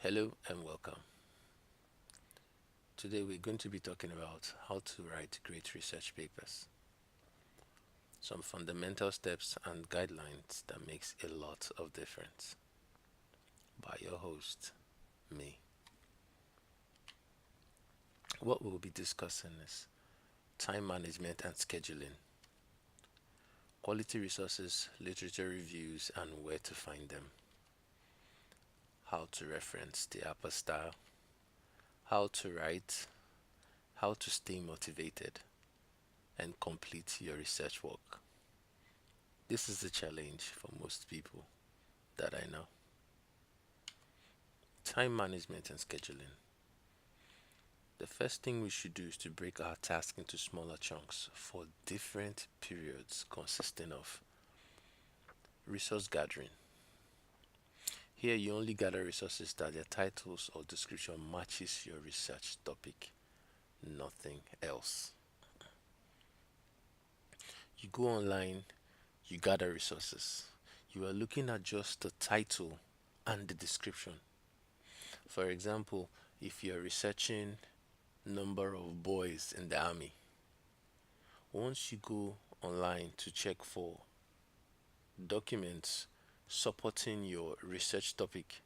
Hello and welcome. Today we're going to be talking about how to write great research papers, some fundamental steps and guidelines that makes a lot of difference. By your host, me. What we'll be discussing is time management and scheduling, quality resources, literature reviews and where to find them, how to reference the upper style, how to write, how to stay motivated and complete your research work. This is a challenge for most people that I know. Time management and scheduling. The first thing we should do is to break our task into smaller chunks for different periods consisting of resource gathering. Here you only gather resources that their titles or description matches your research topic, nothing else. You go online, you gather resources. You are looking at just the title and the description. For example, if you're researching number of boys in the army, once you go online to check for documents supporting your research topic,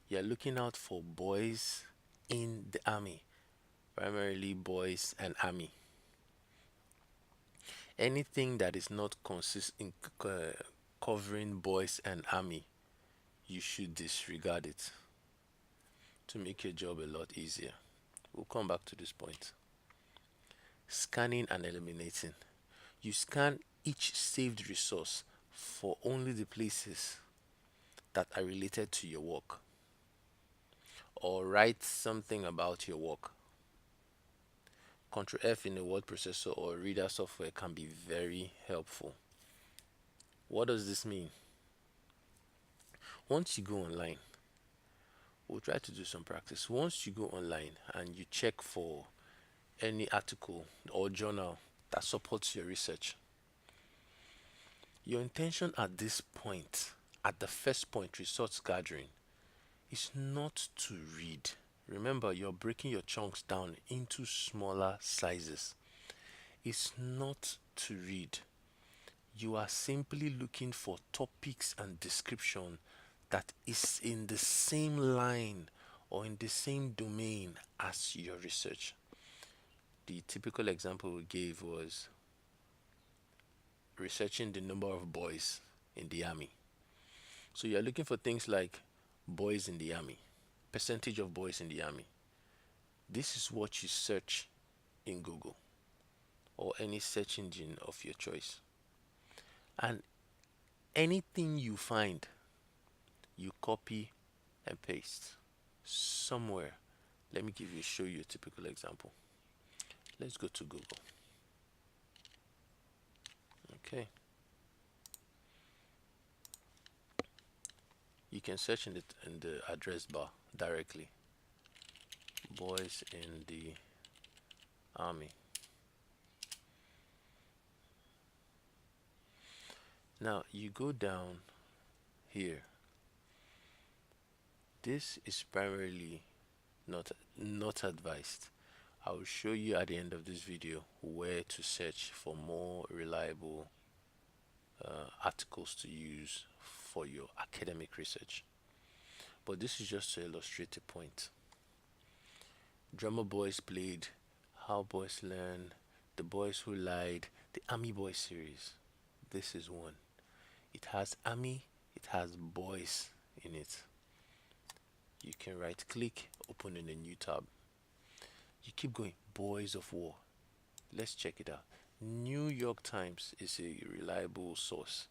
you're looking out for boys in the army, primarily boys and army. Anything that is not covering boys and army, you should disregard it to make your job a lot easier. We'll come back to this point. Scanning and eliminating. You scan each saved resource for only the places that are related to your work, or write something about your work. Ctrl F in a word processor or reader software can be very helpful. What does this mean? Once you go online, we'll try to do some practice. Once you go online and you check for any article or journal that supports your research, your intention at this point, at the first point, resource gathering, is not to read. Remember, you're breaking your chunks down into smaller sizes. It's not to read. You are simply looking for topics and description that is in the same line or in the same domain as your research. The typical example we gave was researching the number of boys in the army. So you're looking for things like boys in the army, percentage of boys in the army. This is what you search in Google or any search engine of your choice. And anything you find, you copy and paste somewhere. Let me show you a typical example. Let's go to Google. Okay. You can search in the address bar directly. Boys in the army. Now you go down here. This is primarily not advised. I will show you at the end of this video where to search for more reliable articles to use for your academic research. But this is just to illustrate a point. Drummer Boys played, How Boys Learn, The Boys Who Lied, the Army Boys series. This is one. It has Army, it has boys in it. You can right click, open in a new tab. You keep going, Boys of War. Let's check it out. New York Times is a reliable source.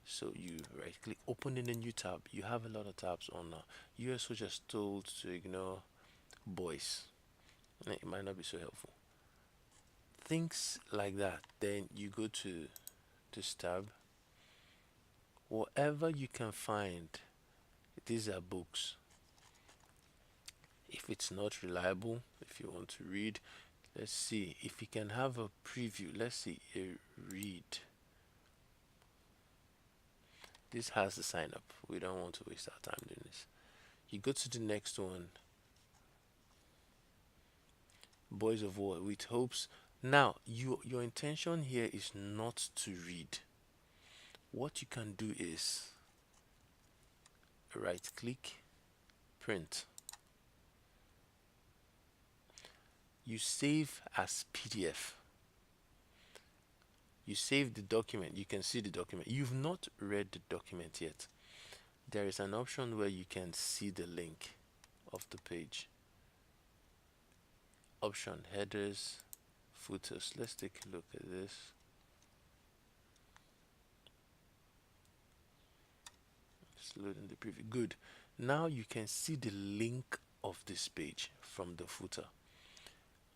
So you right click, open in a new tab. You have a lot of tabs on now. US soldiers told to ignore boys. It might not be so helpful. Things like that. Then you go to this tab. Whatever you can find, these are books. If it's not reliable, if you want to read, let's see if you can have a preview. Let's see a read. This has the sign up. We don't want to waste our time doing this. You go to the next one, Boys of War with hopes. Now, your intention here is not to read. What you can do is right click, print. You save as PDF. You save the document. You can see the document. You've not read the document yet. There is an option where you can see the link of the page. Option headers, footers. Let's take a look at this. Just loading the preview. Good. Now you can see the link of this page from the footer.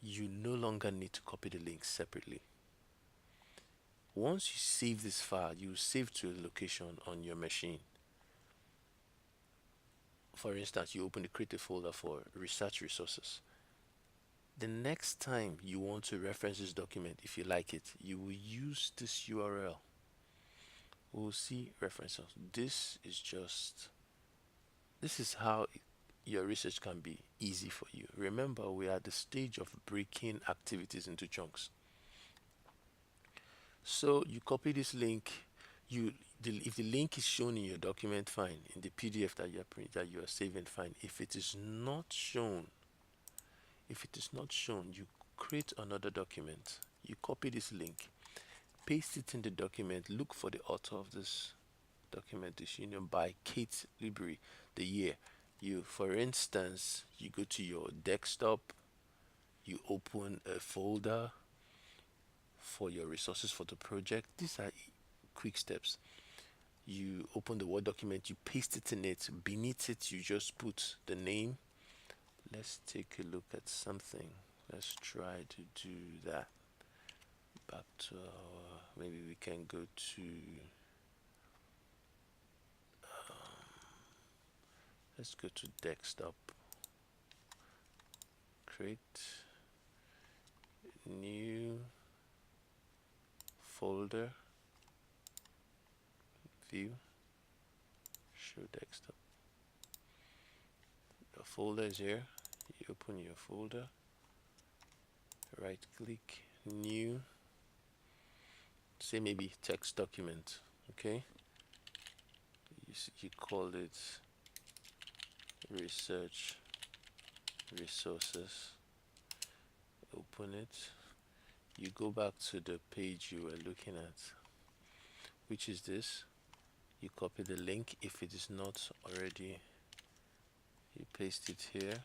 You no longer need to copy the link separately. Once you save this file, you save to a location on your machine. For instance, you open the creative folder for research resources. The next time you want to reference this document, if you like it, you will use this URL. We'll see references. This is how your research can be easy for you. Remember, we are at the stage of breaking activities into chunks. So you copy this link. If the link is shown in your document, fine. In the PDF that you are saving, fine. If it is not shown, you create another document. You copy this link, paste it in the document. Look for the author of this document. Is by Kate Libri. The year. For instance, you go to your desktop. You open a folder for your resources for the project. These are quick steps. You open the Word document, you paste it in it. Beneath it, you just put the name. Let's take a look at something. Let's try to do that. Back to maybe we can go to let's go to desktop. Create new folder, view, show desktop. Your folder is here. You open your folder, right click, new, say maybe text document. Okay, you call it research resources. Open it. You go back to the page you were looking at, which is this. You copy the link. If it is not already, you paste it here.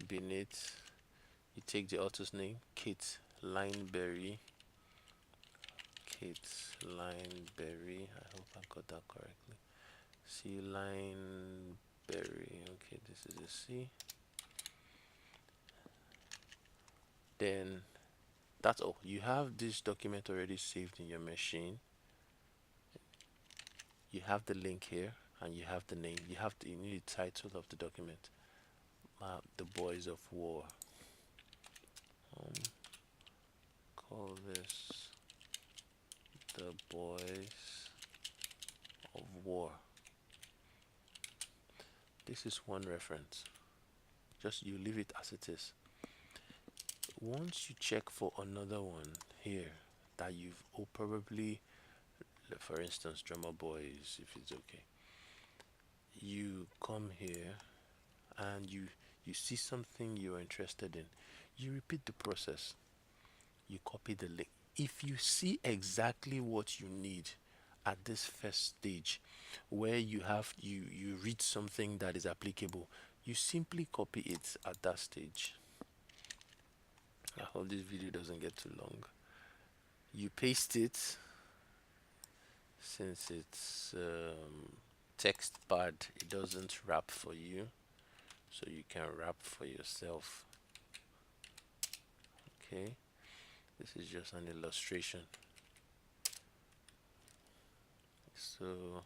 Beneath, you take the author's name, Kate Lineberry. Kate Lineberry. I hope I got that correctly. C Lineberry. Okay, this is a C. Then that's all. You have this document already saved in your machine. You have the link here, and you have the name. You need the title of the document. The Boys of War. Call this the Boys of War. This is one reference. Just you leave it as it is. Once you check for another one here that you've probably, for instance, Drummer Boys, if it's okay, you come here and you see something you're interested in. You repeat the process. You copy the link. If you see exactly what you need at this first stage, where you read something that is applicable, you simply copy it at that stage. I hope this video doesn't get too long. You paste it. Since it's text pad, it doesn't wrap for you, so you can wrap for yourself. Okay, this is just an illustration. So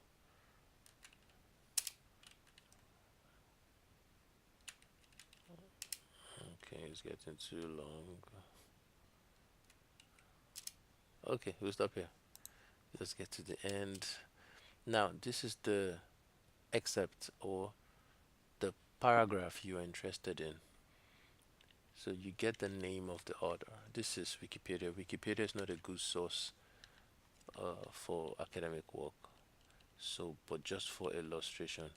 okay, it's getting too long. Okay, we'll stop here. Let's get to the end. Now, this is the excerpt or paragraph you are interested in. So you get the name of the author. This is Wikipedia. Wikipedia is not a good source for academic work. So, but just for illustration,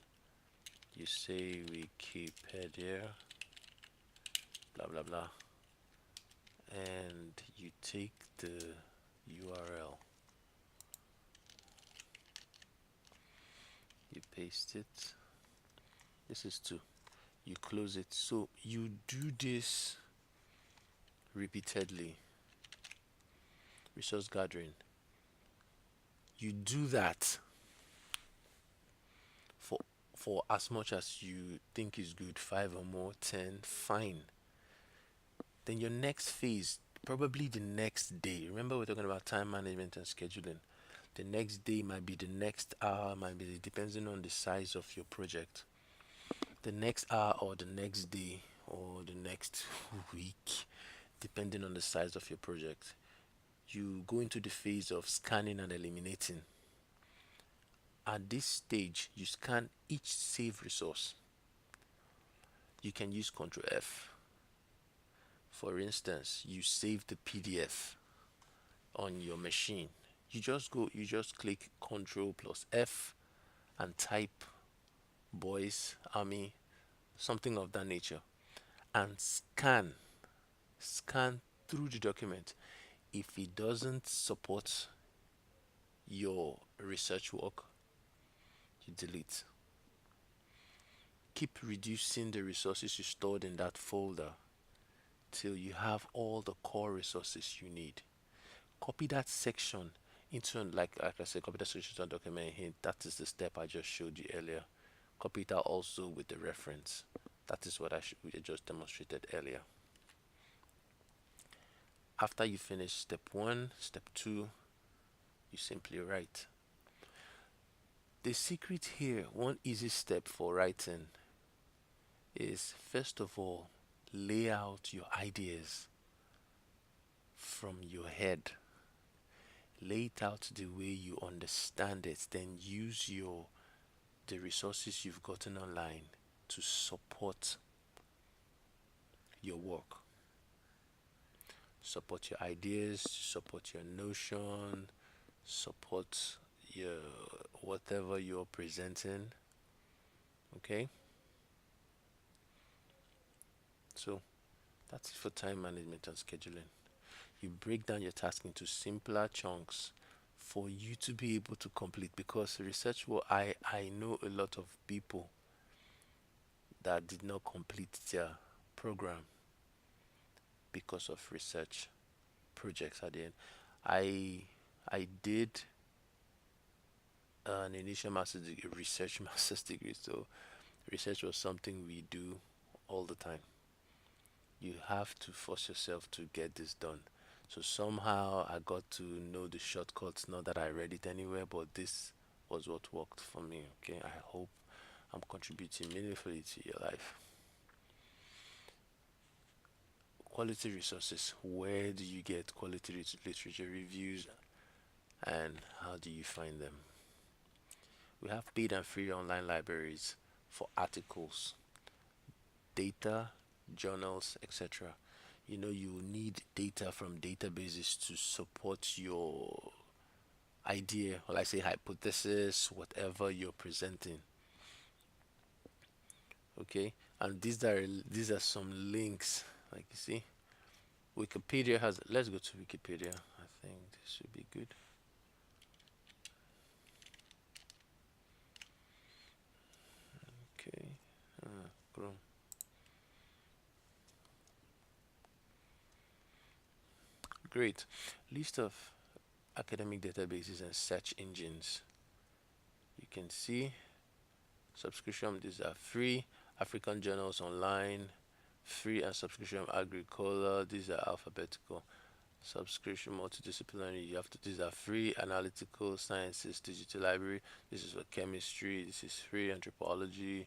you say Wikipedia, blah blah blah, and you take the URL, you paste it. This is two. You close it. So you do this repeatedly. Resource gathering. You do that for for as much as you think is good, five or more, 10, fine. Then your next phase, probably the next day. Remember, we're talking about time management and scheduling. The next day might be the next hour, might be depending on the size of your project. The next hour or the next day or the next week, depending on the size of your project, you go into the phase of scanning and eliminating. At this stage, you scan each save resource. You can use Ctrl F. For instance, you save the PDF on your machine. You just click Ctrl plus F and type boys, army, something of that nature, and scan through the document. If it doesn't support your research work, you delete. Keep reducing the resources you stored in that folder till you have all the core resources you need. Copy that section into, like I said, copy that section to a document here. That is the step I just showed you earlier. Copy it out also with the reference. That is what we just demonstrated earlier. After you finish step 1, step 2, you simply write. The secret here, one easy step for writing, is first of all, lay out your ideas from your head. Lay it out the way you understand it, then use the resources you've gotten online to support your work. Support your ideas, support your notion, support your whatever you're presenting. Okay? So that's it for time management and scheduling. You break down your task into simpler chunks for you to be able to complete, because research, well, I know a lot of people that did not complete their program because of research projects at the end. I did an initial master's degree, research master's degree, so research was something we do all the time. You have to force yourself to get this done. So somehow I got to know the shortcuts, not that I read it anywhere, but this was what worked for me. Okay, I hope I'm contributing meaningfully to your life. Quality resources. Where do you get quality literature reviews, and how do you find them? We have paid and free online libraries for articles, data, journals, etc. You know, you need data from databases to support your idea, or I say hypothesis, whatever you're presenting. Okay, and these are some links. Like you see, Wikipedia has. Let's go to Wikipedia. I think this should be good. Okay, Chrome. Great. List of academic databases and search engines. You can see subscription. These are free. African Journals Online, free, and subscription Agricola. These are alphabetical. Subscription multidisciplinary. You have to. These are free. Analytical Sciences Digital Library. This is for chemistry. This is free. Anthropology.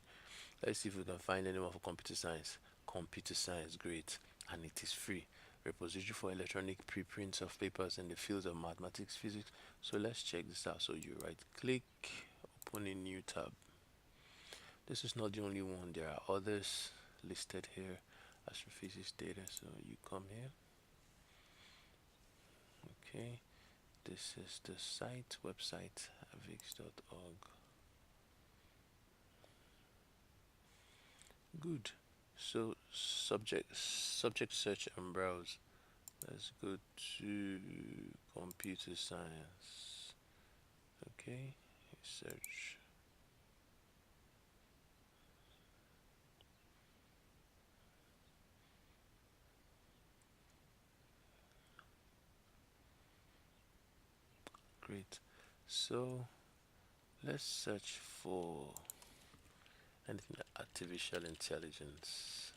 Let's see if we can find anyone for computer science. Computer science, great, and it is free. Repository for electronic preprints of papers in the fields of mathematics, physics. So let's check this out. So you right click, open a new tab. This is not the only one. There are others listed here as physics data. So you come here. Okay. This is the site website avix.org. Good. So subject search and browse. Let's go to computer science. Okay. Search. Great. So let's search for anything artificial intelligence.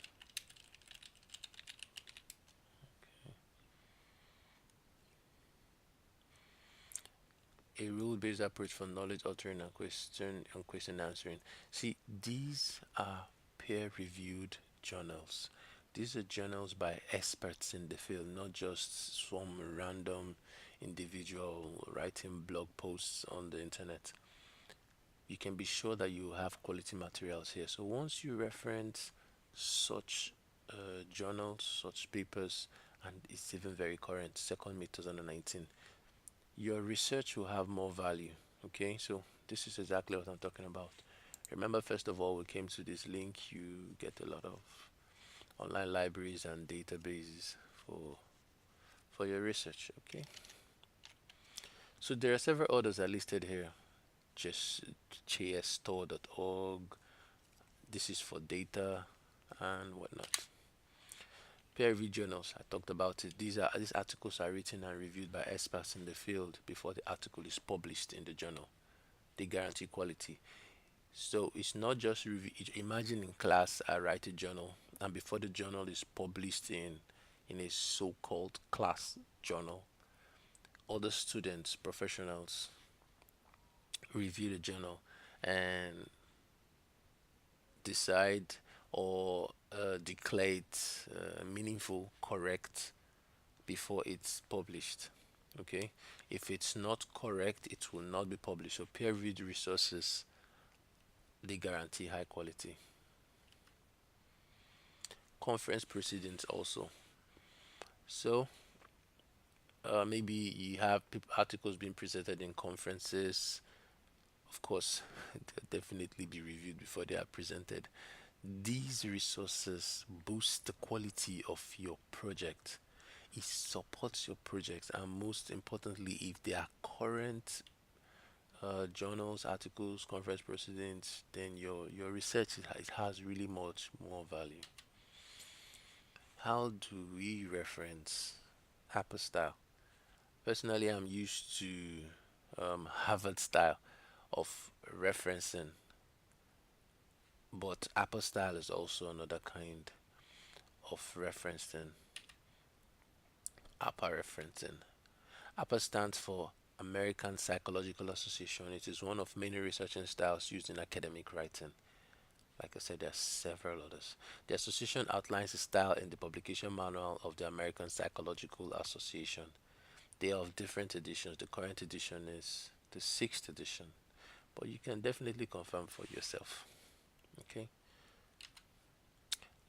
A rule-based approach for knowledge altering and question answering. See, these are peer-reviewed journals. These are journals by experts in the field, not just some random individual writing blog posts on the internet. You can be sure that you have quality materials here. So once you reference such journals, such papers, and it's even very current, second mid 2019, your research will have more value. Okay, so this is exactly what I'm talking about. Remember, first of all, we came to this link. You get a lot of online libraries and databases for your research. Okay, so there are several others are listed here. Just jsstore.org. This is for data and whatnot. Peer review journals, I talked about it. These articles are written and reviewed by experts in the field before the article is published in the journal. They guarantee quality. So it's not just review. Imagine in class I write a journal, and before the journal is published in a so-called class journal, other students, professionals review the journal and decide or declare it meaningful, correct before it's published. Okay, if it's not correct, it will not be published. So peer-reviewed resources, they guarantee high quality. Conference proceedings also. So maybe you have articles being presented in conferences. Of course, they'll definitely be reviewed before they are presented. These resources boost the quality of your project. It supports your project, and most importantly, if they are current journals, articles, conference proceedings, then your research it has really much more value. How do we reference Apple style? Personally, I'm used to Harvard style of referencing, but Apple style is also another kind of referencing. APA referencing. APA stands for American Psychological Association. It is one of many researching styles used in academic writing. Like I said, there are several others. The association outlines the style in the publication manual of the American Psychological Association. They are of different editions. The current edition is the sixth edition, but you can definitely confirm for yourself. Okay,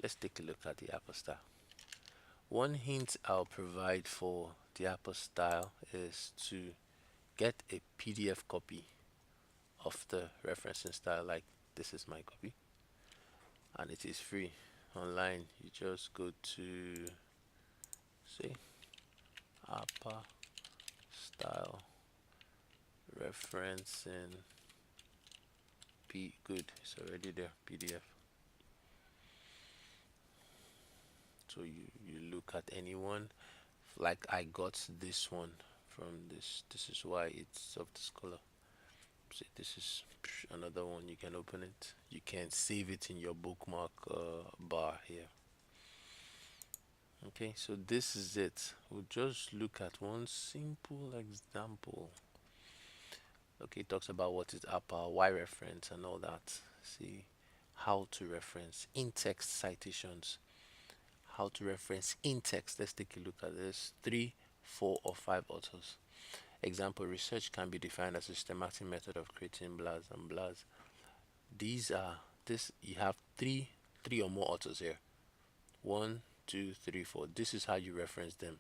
let's take a look at the Apple style. One hint I'll provide for the Apple style is to get a PDF copy of the referencing style. Like this is my copy, and it is free online. You just go to say Apple style referencing good, it's already there, PDF. So you look at anyone, like I got this one from this is why it's of this color. See, this is another one. You can open it, you can save it in your bookmark bar here. Okay, so this is it. We'll just look at one simple example. Okay, it talks about what is APA, why reference, and all that. See how to reference in-text citations, how to reference in-text. Let's take a look at this. 3, 4, or 5 authors. Example, research can be defined as a systematic method of creating blahs and blahs. These are this, you have three or more authors here. One, two, three, four. This is how you reference them.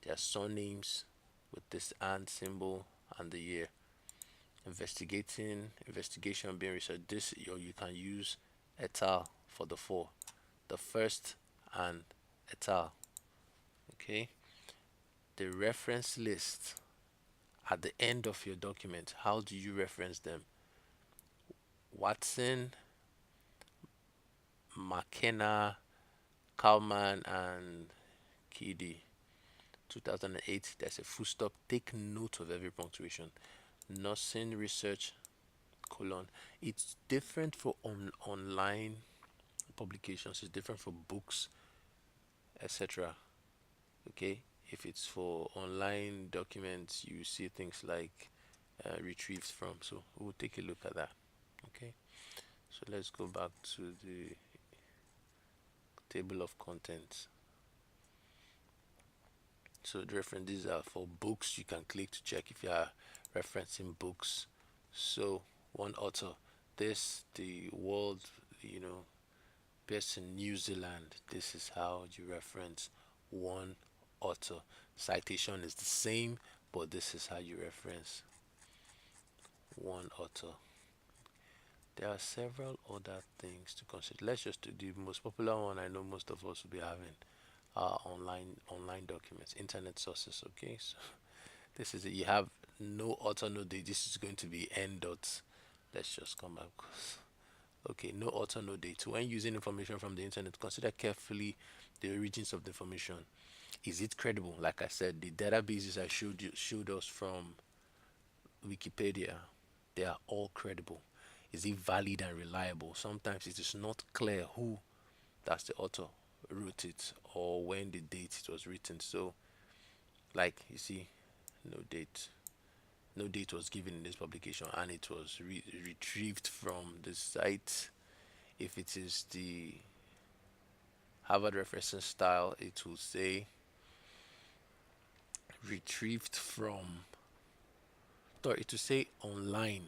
Their surnames with this and symbol and the year. Investigation being researched. This, or you can use et al. For the four. The first and et al. Okay. The reference list at the end of your document. How do you reference them? Watson, McKenna, Kalman, and Kiddy. 2008. There's a full stop. Take note of every punctuation. Nursing research colon. It's different for online publications. It's different for books, etc. Okay. If it's for online documents, you see things like retrieved from. So we'll take a look at that. Okay. So let's go back to the table of contents. So the references are for books. You can click to check if you are referencing books. So one author, this the world, best in New Zealand. This is how you reference one author. Citation is the same, but this is how you reference one author. There are several other things to consider. Let's just do the most popular one. I know most of us will be having online documents, internet sources. Okay, so this is it. You have no author, no date. This is going to be n dots. Let's just come back. Okay, no author, no date. When using information from the internet, consider carefully the origins of the information. Is it credible? Like I said, the databases I showed us from Wikipedia, they are all credible. Is it valid and reliable? Sometimes it is not clear who that's the author wrote it or when the date it was written. So, like you see, no date, no date was given in this publication, and it was retrieved from the site. If it is the Harvard referencing style, it will say retrieved from, or it will say online,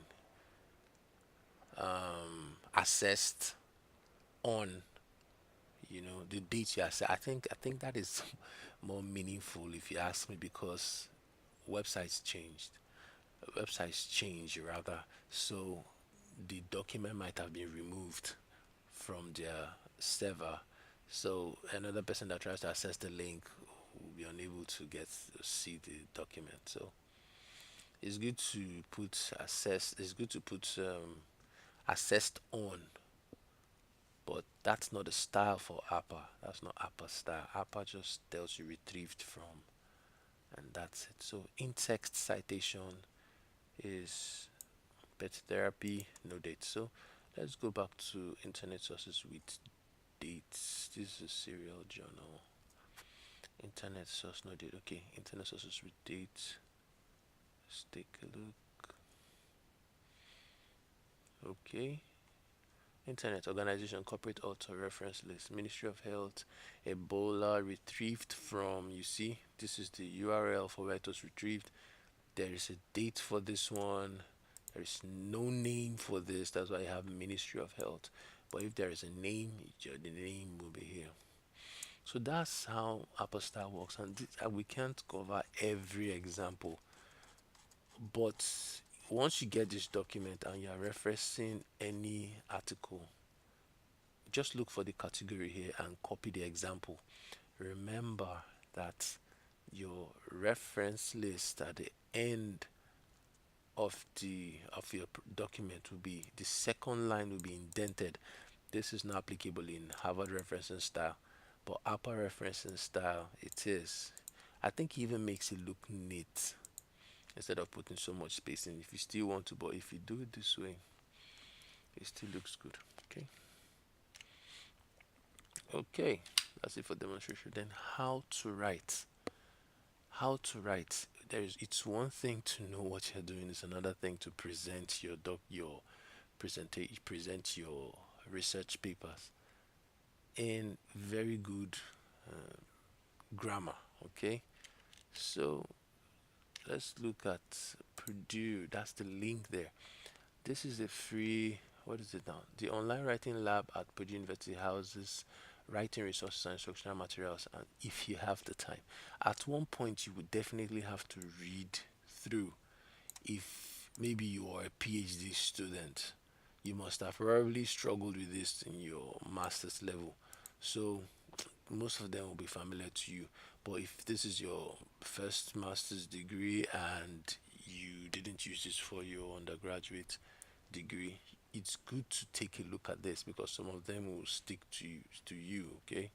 assessed on, the date you assess. I think that is more meaningful if you ask me, because websites changed websites change rather, so the document might have been removed from their server, so another person that tries to access the link will be unable to see the document. So it's good to put assessed on, but that's not the style for APA. That's not APA style. APA just tells you retrieved from, and that's it. So in-text citation is pet therapy, no date. So let's go back to internet sources with dates. This is a serial journal. Internet source, no date. Okay, internet sources with dates. Let's take a look. Okay. Internet organization, corporate author, reference list, Ministry of Health, Ebola, retrieved from. You see, this is the URL for where it was retrieved. There is a date for this one. There is no name for this. That's why I have Ministry of Health. But if there is a name, the name will be here. So that's how Apostyle works. And we can't cover every example. But once you get this document and you're referencing any article, just look for the category here and copy the example. Remember that your reference list at the end of your document will be, the second line will be indented. This is not applicable in Harvard referencing style, but APA referencing style it is. I think it even makes it look neat instead of putting so much spacing. If you still want to, but if you do it this way, it still looks good. Okay. Okay, that's it for demonstration. Then how to write. How to write. It's one thing to know what you're doing. It's another thing to present present your research papers in very good uh, grammar. Okay, so let's look at Purdue. That's the link there. This is a free what is it now? The online writing lab at Purdue University houses writing resources and instructional materials, and if you have the time, at one point you would definitely have to read through. If maybe you are a PhD student, you must have probably struggled with this in your master's level. So most of them will be familiar to you. But if this is your first master's degree and you didn't use this for your undergraduate degree, it's good to take a look at this because some of them will stick to you. Okay.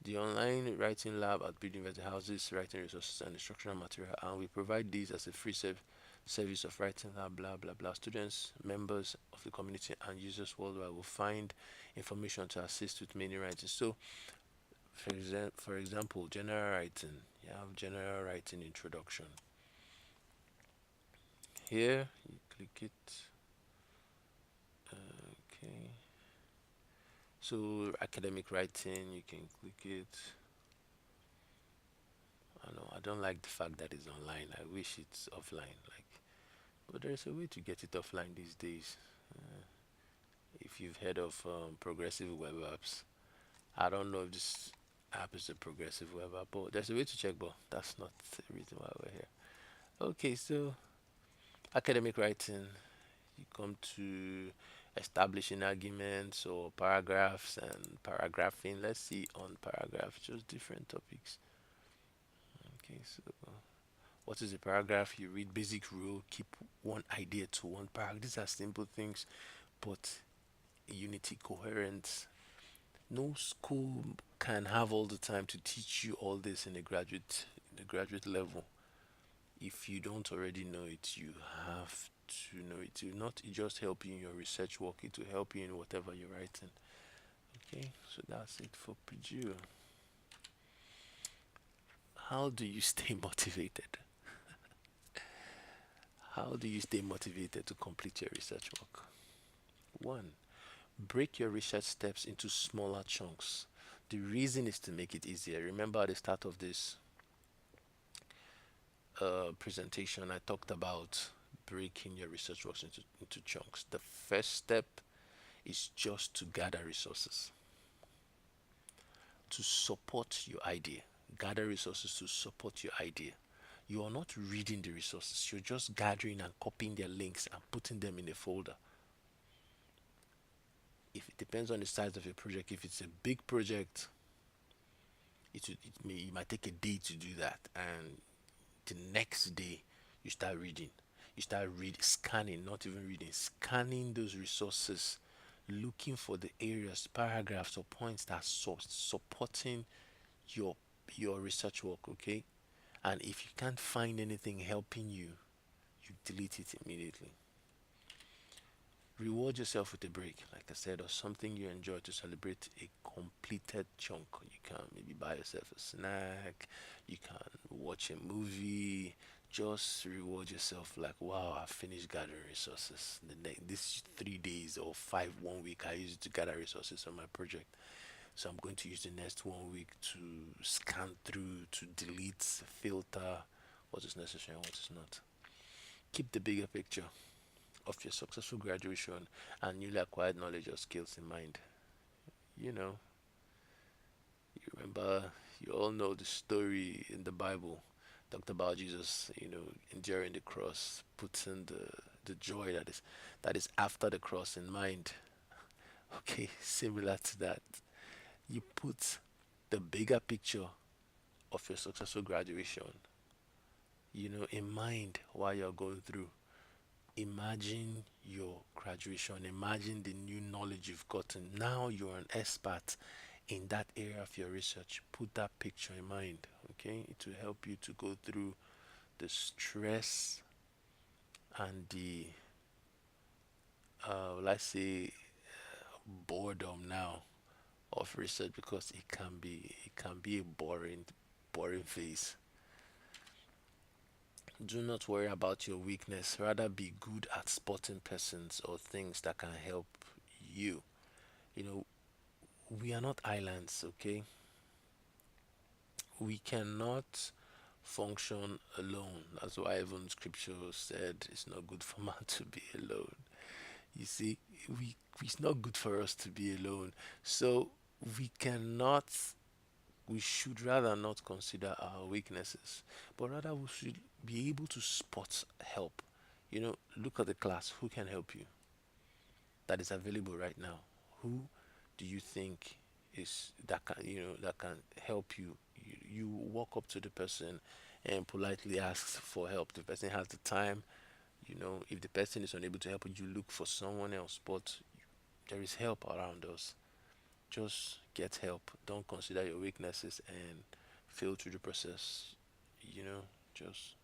The online writing lab at Building University houses writing resources and instructional material, and we provide these as a free service of writing lab. Blah blah blah. Students, members of the community, and users worldwide will find information to assist with many writings. So, for example, general writing. You have general writing introduction. Here, you click it. Okay. So academic writing, you can click it. I know I don't like the fact that it's online. I wish it's offline. Like, but there's a way to get it offline these days. Uh, if you've heard of progressive web apps, I don't know if this app is a progressive web app, but there's a way to check. But that's not the reason why we're here. Okay, so academic writing, you come to establishing arguments or paragraphs and paragraphing. Let's see on paragraph, just different topics. Okay, so what is a paragraph? You read basic rule, keep one idea to one paragraph. These are simple things, but unity, coherence. No school can have all the time to teach you all this in the graduate level. If you don't already know it, you have to know it. It will not just help you in your research work, it will help you in whatever you're writing. Okay, so that's it for Purdue. How do you stay motivated? How do you stay motivated to complete your research work? One, break your research steps into smaller chunks. The reason is to make it easier. Remember at the start of this presentation, I talked about breaking your research works into chunks. The first step is just to gather resources to support your idea. Gather resources to support your idea. You are not reading the resources, you're just gathering and copying their links and putting them in a folder. If it depends on the size of your project, if it's a big project, it might take a day to do that, and the next day you start reading. You start reading, scanning, not even reading, scanning those resources, looking for the areas, paragraphs, or points that supporting your your research work. Okay, and if you can't find anything helping you, you delete it immediately. Reward yourself with a break, like I said, or something you enjoy to celebrate a completed chunk. You can maybe buy yourself a snack, you can watch a movie, just reward yourself like, wow, I finished gathering resources. This 3 days or five, 1 week, I used to gather resources on my project. So I'm going to use the next 1 week to scan through, to delete, filter what is necessary and what is not. Keep the bigger picture of your successful graduation and newly acquired knowledge or skills in mind. You know, you remember, you all know the story in the Bible talked about Jesus, enduring the cross, putting the joy that is after the cross in mind. Okay, similar to that, you put the bigger picture of your successful graduation, in mind while you're going through. Imagine your graduation, imagine the new knowledge you've gotten. Now you're an expert in that area of your research. Put that picture in mind, okay? It will help you to go through the stress and the, let's say, boredom now of research, because it can be a boring phase. Do not worry about your weakness, rather be good at spotting persons or things that can help you. You know, we are not islands, okay? We cannot function alone. That's why even scripture said it's not good for man to be alone. You You see, it's not good for us to be alone. So we cannot, we should rather not consider our weaknesses, but rather we should be able to spot help. Look at the class. Who can help you? That is available right now. Who do you think is that can that can help you? You walk up to the person and politely ask for help. The person has the time. If the person is unable to help you, you look for someone else. But there is help around us. Just get help. Don't consider your weaknesses and fail through the process. Just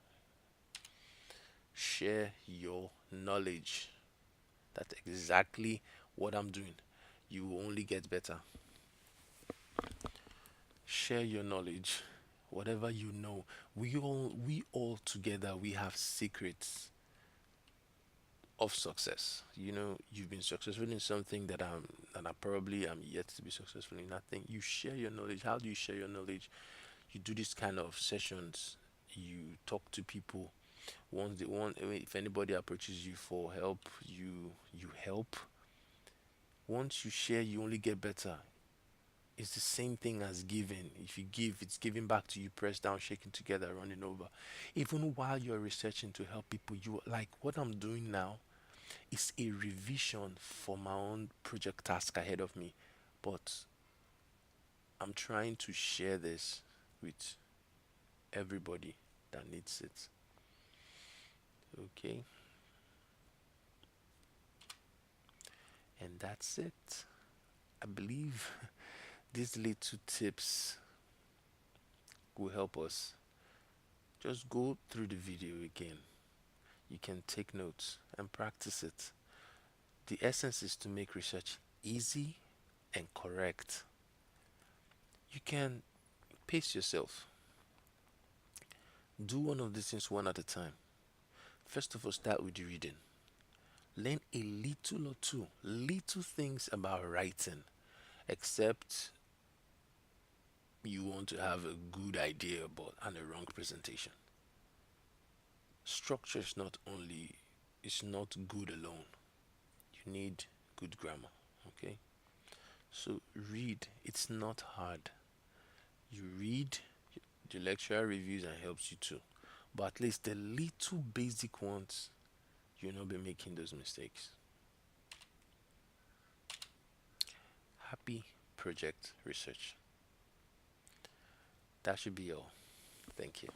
share your knowledge. That's exactly what I'm doing. You will only get better. Share your knowledge. Whatever you know. We all together we have secrets of success. You've been successful in something that I probably am yet to be successful in nothing. You share your knowledge. How do you share your knowledge? You do this kind of sessions. You talk to people. Once they want, if anybody approaches you for help, you help. Once you share, you only get better. It's the same thing as giving. If you give, it's giving back to you, pressed down, shaking together, running over. Even while you're researching to help people, you like what I'm doing now is a revision for my own project task ahead of me. But I'm trying to share this with everybody that needs it. Okay, and that's it. I believe these little tips will help us. Just go through the video again. You can take notes and practice it. The essence is to make research easy and correct. You can pace yourself. Do one of these things one at a time. First of all, start with the reading. Learn a little or two, little things about writing, except you want to have a good idea but and a wrong presentation. Structure is not only it's not good alone. You need good grammar. Okay? So read. It's not hard. You read, the lecturer reviews and helps you too. But at least the little basic ones, you'll not be making those mistakes. Happy project research. That should be all. Thank you.